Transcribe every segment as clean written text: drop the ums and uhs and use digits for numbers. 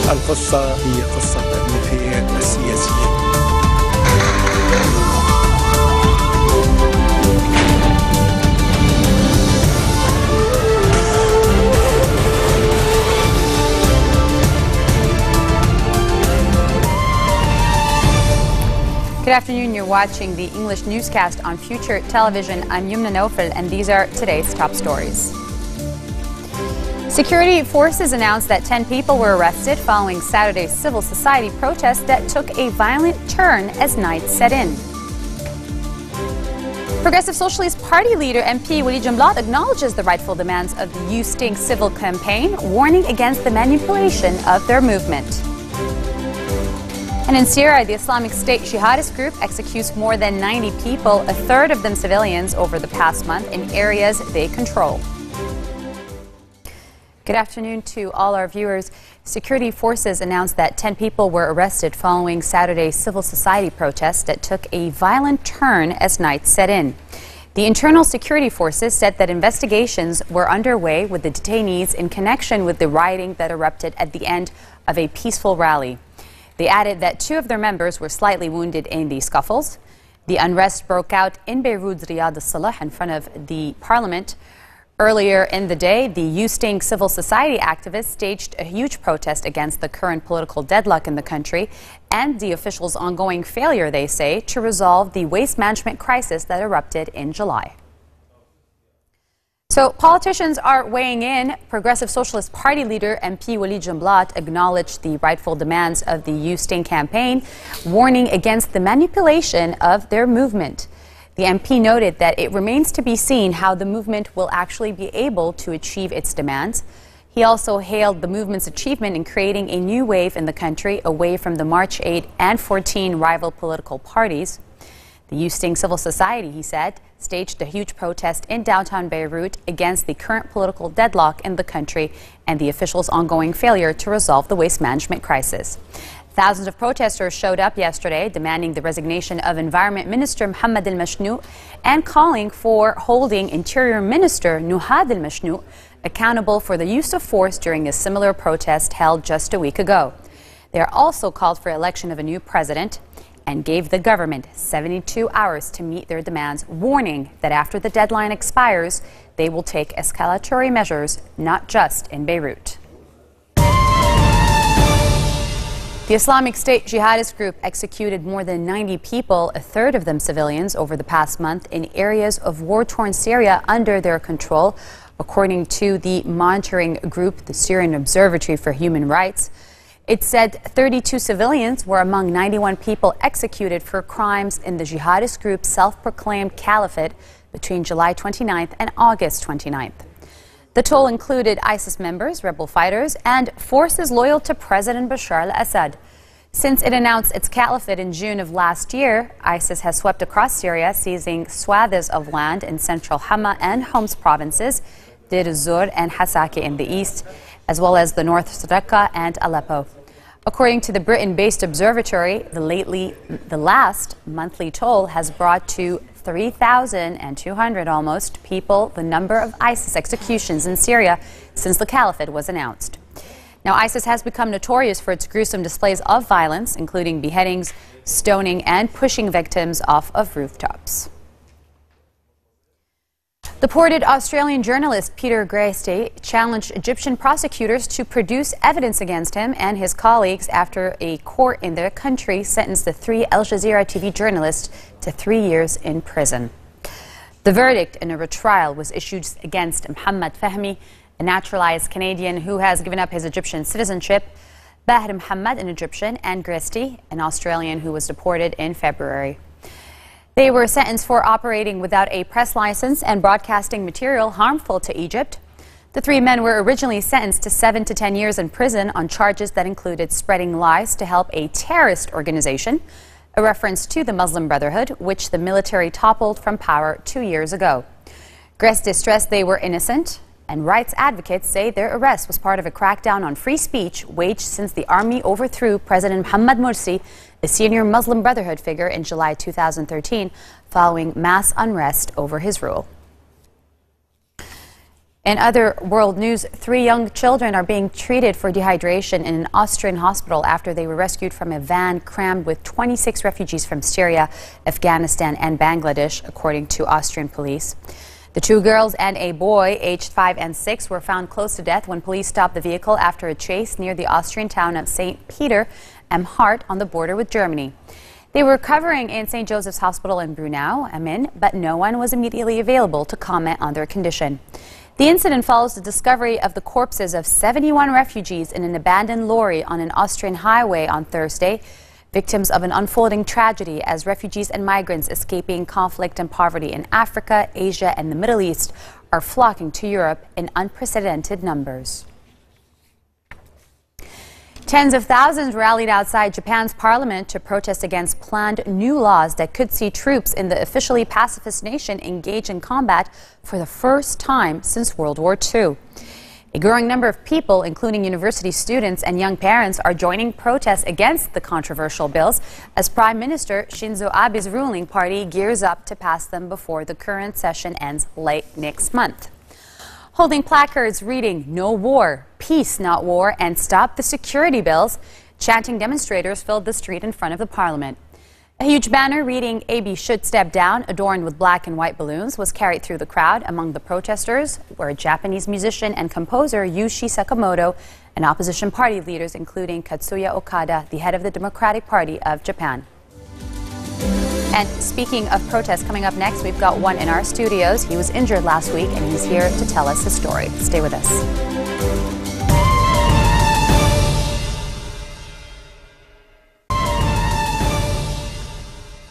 القصة هي قصة المثير السياسيين. Good afternoon. You're watching the English newscast on Future Television. I'm Yumna Nofel, and these are today's top stories. Security forces announced that 10 people were arrested following Saturday's civil society protest that took a violent turn as night set in. Progressive Socialist Party leader MP Wali Jumblat acknowledges the rightful demands of the You Stink civil campaign, warning against the manipulation of their movement. And in Syria, the Islamic State jihadist group executes more than 90 people, a third of them civilians, over the past month in areas they control. Good afternoon to all our viewers. Security forces announced that 10 people were arrested following Saturday's civil society protest that took a violent turn as night set in. The internal security forces said that investigations were underway with the detainees in connection with the rioting that erupted at the end of a peaceful rally. They added that 2 of their members were slightly wounded in the scuffles. The unrest broke out in Beirut's Riyadh al-Salah in front of the parliament. Earlier in the day, the You Stink civil society activists staged a huge protest against the current political deadlock in the country and the officials' ongoing failure, they say, to resolve the waste management crisis that erupted in July. So politicians are weighing in. Progressive Socialist Party leader MP Wali Jumblat acknowledged the rightful demands of the You Stink campaign, warning against the manipulation of their movement. The MP noted that it remains to be seen how the movement will actually be able to achieve its demands. He also hailed the movement's achievement in creating a new wave in the country away from the March 8 and 14 rival political parties. The You Stink civil society, he said, staged a huge protest in downtown Beirut against the current political deadlock in the country and the officials' ongoing failure to resolve the waste management crisis. Thousands of protesters showed up yesterday demanding the resignation of Environment Minister Mohammed al-Mashnout and calling for holding Interior Minister Nuhad al-Mashnout accountable for the use of force during a similar protest held just a week ago. They are also called for election of a new president and gave the government 72 hours to meet their demands, warning that after the deadline expires, they will take escalatory measures, not just in Beirut. The Islamic State jihadist group executed more than 90 people, a third of them civilians, over the past month in areas of war-torn Syria under their control, according to the monitoring group, the Syrian Observatory for Human Rights. It said 32 civilians were among 91 people executed for crimes in the jihadist group's self-proclaimed caliphate between July 29th and August 29th. The toll included ISIS members, rebel fighters, and forces loyal to President Bashar al-Assad. Since it announced its caliphate in June of last year, ISIS has swept across Syria, seizing swathes of land in central Hama and Homs provinces, Deir ez-Zor and Hasaki in the east, as well as the north Raqqa and Aleppo. According to the Britain-based observatory, the last monthly toll has brought to 3,200 almost people the number of ISIS executions in Syria since the caliphate was announced. Now, ISIS has become notorious for its gruesome displays of violence, including beheadings, stoning, and pushing victims off of rooftops. Deported Australian journalist Peter Greste challenged Egyptian prosecutors to produce evidence against him and his colleagues after a court in their country sentenced the 3 Al Jazeera TV journalists to 3 years in prison. The verdict in a retrial was issued against Mohammed Fahmy, a naturalized Canadian who has given up his Egyptian citizenship, Bahr Mohammed, an Egyptian, and Greste, an Australian who was deported in February. They were sentenced for operating without a press license and broadcasting material harmful to Egypt. The 3 men were originally sentenced to 7 to 10 years in prison on charges that included spreading lies to help a terrorist organization, a reference to the Muslim Brotherhood, which the military toppled from power 2 years ago. Greste stressed they were innocent, and rights advocates say their arrest was part of a crackdown on free speech waged since the army overthrew President Mohamed Morsi, a senior Muslim Brotherhood figure, in July 2013, following mass unrest over his rule. In other world news, 3 young children are being treated for dehydration in an Austrian hospital after they were rescued from a van crammed with 26 refugees from Syria, Afghanistan and Bangladesh, according to Austrian police. The 2 girls and a boy, aged 5 and 6, were found close to death when police stopped the vehicle after a chase near the Austrian town of St. Peter am Hart on the border with Germany. They were recovering in St. Joseph's Hospital in Brunau am Inn, but no one was immediately available to comment on their condition. The incident follows the discovery of the corpses of 71 refugees in an abandoned lorry on an Austrian highway on Thursday, victims of an unfolding tragedy as refugees and migrants escaping conflict and poverty in Africa, Asia and the Middle East are flocking to Europe in unprecedented numbers. Tens of thousands rallied outside Japan's parliament to protest against planned new laws that could see troops in the officially pacifist nation engage in combat for the first time since World War II. A growing number of people, including university students and young parents, are joining protests against the controversial bills as Prime Minister Shinzo Abe's ruling party gears up to pass them before the current session ends late next month. Holding placards reading "No war, peace not war" and "Stop the security bills," chanting demonstrators filled the street in front of the parliament. A huge banner reading "AB should step down," adorned with black and white balloons, was carried through the crowd. Among the protesters were Japanese musician and composer Yuichi Sakamoto and opposition party leaders including Katsuya Okada, the head of the Democratic Party of Japan. And speaking of protests, coming up next, we've got one in our studios. He was injured last week, and he's here to tell us his story. Stay with us.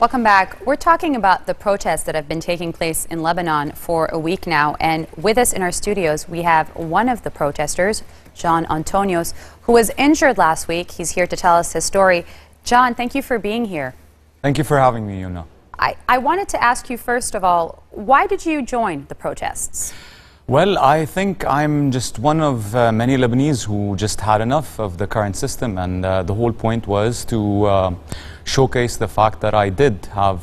Welcome back. We're talking about the protests that have been taking place in Lebanon for a week now. And with us in our studios, we have one of the protesters, John Antonios, who was injured last week. He's here to tell us his story. John, thank you for being here. Thank you for having me, Yuna. I wanted to ask you, first of all, why did you join the protests? Well, I think I'm just one of many Lebanese who just had enough of the current system, and the whole point was to showcase the fact that I did have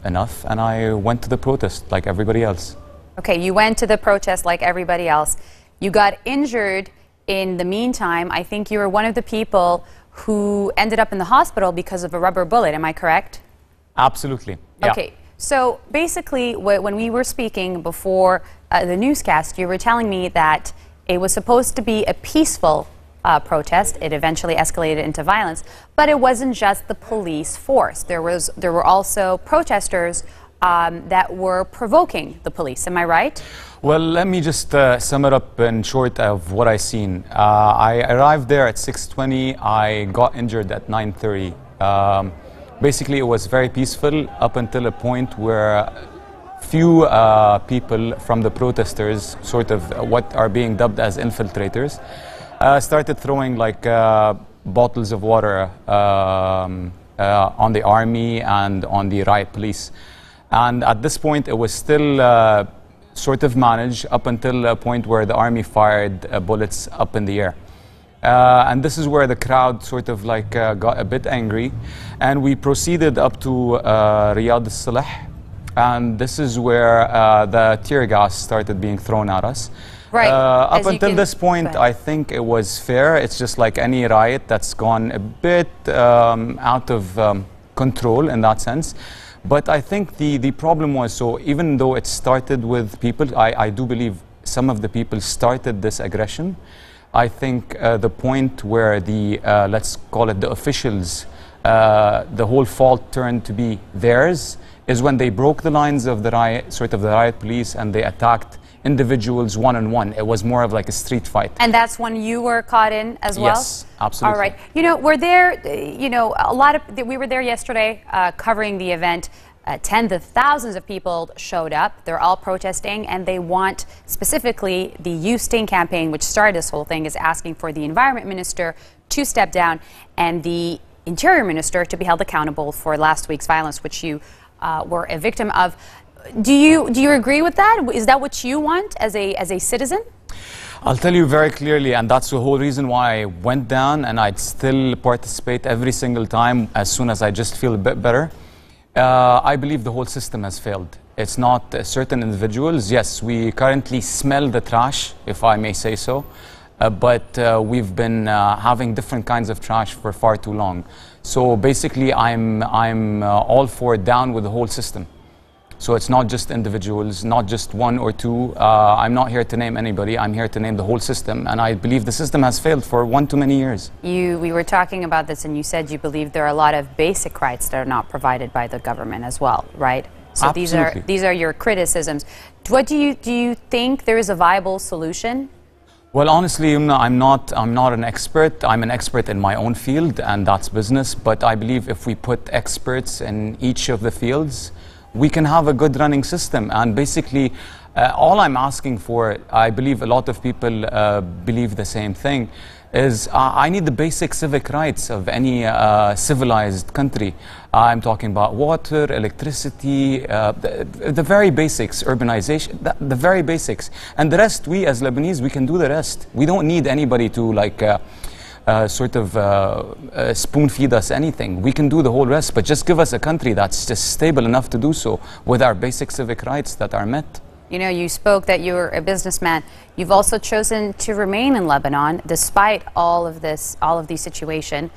enough, and I went to the protest like everybody else. Okay, you went to the protest like everybody else. You got injured in the meantime. I think you were one of the people who ended up in the hospital because of a rubber bullet. Am I correct? Absolutely. Yeah. Okay. So basically, when we were speaking before the newscast, you were telling me that it was supposed to be a peaceful protest. It eventually escalated into violence, but it wasn't just the police force. There were also protesters that were provoking the police. Am I right? Well, let me just sum it up in short of what I seen. I arrived there at 6:20. I got injured at 9:30. Basically, it was very peaceful up until a point where few people from the protesters, sort of what are being dubbed as infiltrators, started throwing like bottles of water on the army and on the riot police. And at this point, it was still sort of managed up until a point where the army fired bullets up in the air. And this is where the crowd sort of like got a bit angry, and we proceeded up to Riyadh al-Salah, and this is where the tear gas started being thrown at us. Right. Up until this point, I think it was fair. It's just like any riot that's gone a bit out of control in that sense. But I think the problem was, so even though it started with people, I do believe some of the people started this aggression. I think the point where the, let's call it the officials, the whole fault turned to be theirs, is when they broke the lines of the riot, sort of the riot police, and they attacked individuals one-on-one. It was more of like a street fight. And that's when you were caught in as well? Yes, absolutely. All right. You know, we're there, you know, we were there yesterday covering the event. Tens of thousands of people showed up. They're all protesting, and they want specifically the You Sting campaign, which started this whole thing, is asking for the environment minister to step down and the interior minister to be held accountable for last week's violence, which you were a victim of. Do you agree with that? Is that what you want as a citizen? I'll tell you very clearly, and that's the whole reason why I went down, and I'd still participate every single time as soon as I just feel a bit better. I believe the whole system has failed. It's not certain individuals. Yes, we currently smell the trash, if I may say so. But we've been having different kinds of trash for far too long. So basically, I'm all for down with the whole system. So it's not just individuals, not just one or two. I'm not here to name anybody. I'm here to name the whole system. And I believe the system has failed for one too many years. We were talking about this, and you said you believe there are a lot of basic rights that are not provided by the government as well, right? So Absolutely. these are your criticisms. What do you think there is a viable solution? Well, honestly, I'm not an expert. I'm an expert in my own field, and that's business. But I believe if we put experts in each of the fields, we can have a good running system. And basically, all I'm asking for, I believe a lot of people believe the same thing, is I need the basic civic rights of any civilized country. I'm talking about water, electricity, the very basics, urbanization, the very basics. And the rest, we as Lebanese, we can do the rest. We don't need anybody to like spoon feed us anything. We can do the whole rest, but just give us a country that's just stable enough to do so with our basic civic rights that are met. You know, you spoke that you're a businessman. You've also chosen to remain in Lebanon despite all of these situational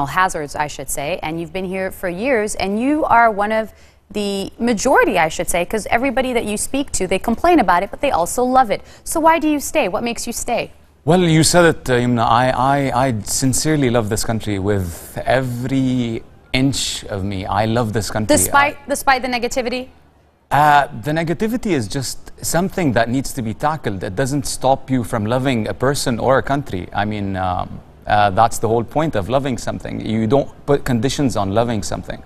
hazards, I should say. And you've been here for years, and you are one of the majority, I should say, because everybody that you speak to, they complain about it, but they also love it. So why do you stay? What makes you stay? Well, you said it, Yumna. I sincerely love this country with every inch of me. I love this country. Despite the negativity? The negativity is just something that needs to be tackled. It doesn't stop you from loving a person or a country. I mean, that's the whole point of loving something. You don't put conditions on loving something.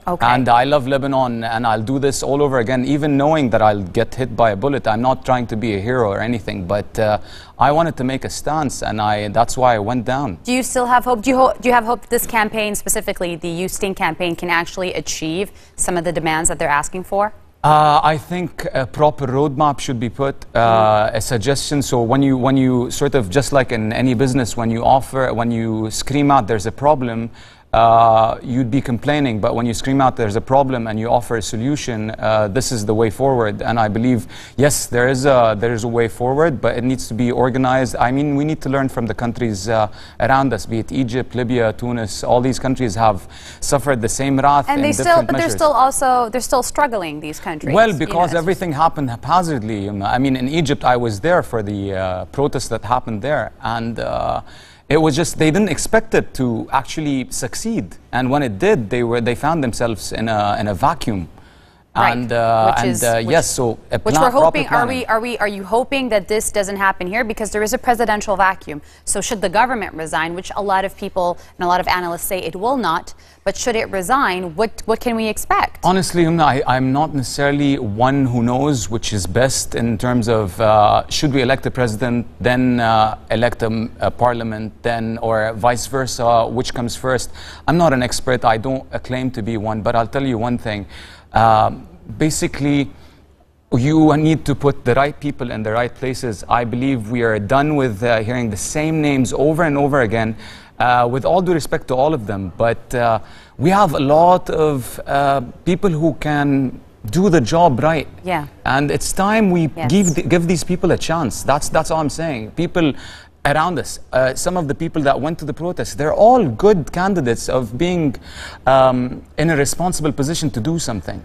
Okay. And I love Lebanon, and I'll do this all over again, even knowing that I'll get hit by a bullet. I'm not trying to be a hero or anything, but I wanted to make a stance, and that's why I went down. Do you still have hope? Do you have hope this campaign, specifically the You Sting campaign, can actually achieve some of the demands that they're asking for? I think a proper roadmap should be put, a suggestion. So when you sort of, just like in any business, when you scream out there's a problem, you'd be complaining. But when you scream out there's a problem and you offer a solution, this is the way forward. And I believe, yes, there is a way forward, but it needs to be organized. I mean, we need to learn from the countries around us, be it Egypt, Libya, Tunis. All these countries have suffered the same wrath in different measures. They're still struggling, these countries. Well, because everything happened haphazardly. I mean, in Egypt, I was there for the protest that happened there, and it was just, they didn't expect it to actually succeed. And when it did, they found themselves in a vacuum. Right. Yes, so which we're hoping. Are you hoping that this doesn't happen here, because there is a presidential vacuum? So should the government resign, which a lot of people and a lot of analysts say it will not, but should it resign, what can we expect? Honestly, I'm not necessarily one who knows which is best in terms of should we elect a president, then elect a parliament, then, or vice versa, which comes first. I'm not an expert. I don't claim to be one, but I'll tell you one thing. Basically, you need to put the right people in the right places. I believe we are done with hearing the same names over and over again, with all due respect to all of them. But we have a lot of people who can do the job right. Yeah. And it's time we give these people a chance. That's all I'm saying. People around us, some of the people that went to the protest, they're all good candidates of being in a responsible position to do something.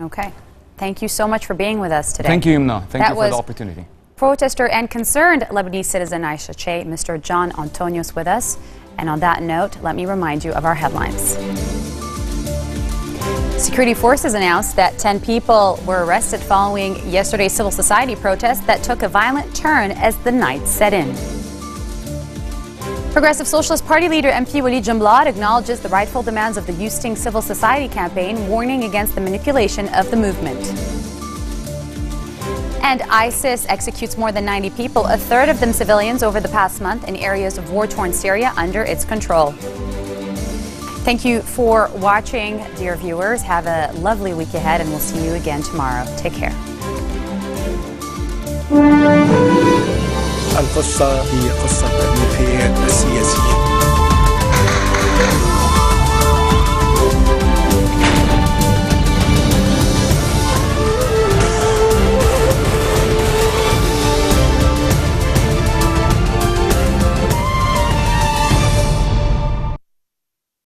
Okay. Thank you so much for being with us today. Thank you, Yumna. Thank you for the opportunity. Protester and concerned Lebanese citizen Aisha Che, Mr. John Antonios, with us. And on that note, let me remind you of our headlines. Security forces announced that 10 people were arrested following yesterday's civil society protest that took a violent turn as the night set in. Progressive Socialist Party leader MP Walid Jumblat acknowledges the rightful demands of the You Sting civil society campaign, warning against the manipulation of the movement. And ISIS executes more than 90 people, a third of them civilians, over the past month in areas of war-torn Syria under its control. Thank you for watching, dear viewers. Have a lovely week ahead, and we'll see you again tomorrow. Take care. القصة هي قصة